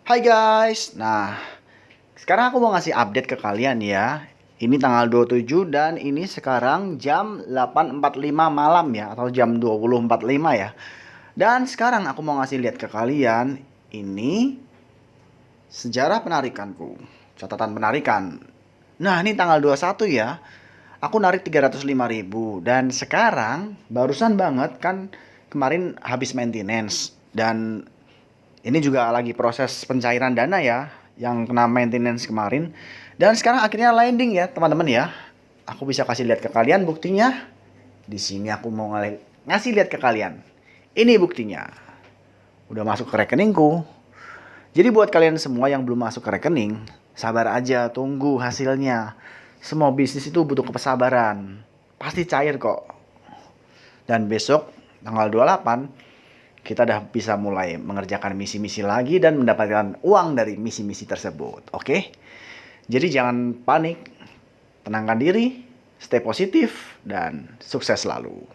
Hai guys, nah sekarang aku mau ngasih update ke kalian ya. Ini tanggal 27 dan ini sekarang jam 8.45 malam ya, atau jam 20.45 ya. Dan sekarang aku mau ngasih lihat ke kalian, ini sejarah penarikanku, catatan penarikan. Nah ini tanggal 21 ya, aku narik 305.000 dan sekarang barusan banget kan kemarin habis maintenance. Dan ini juga lagi proses pencairan dana ya, yang kena maintenance kemarin. Dan sekarang akhirnya landing ya, teman-teman ya. Aku bisa kasih lihat ke kalian buktinya. Di sini aku mau ngasih lihat ke kalian. Ini buktinya. Udah masuk ke rekeningku. Jadi buat kalian semua yang belum masuk ke rekening, sabar aja, tunggu hasilnya. Semua bisnis itu butuh kesabaran. Pasti cair kok. Dan besok tanggal 28 kita udah bisa mulai mengerjakan misi-misi lagi dan mendapatkan uang dari misi-misi tersebut. Oke? Jadi jangan panik, tenangkan diri, stay positif, dan sukses selalu.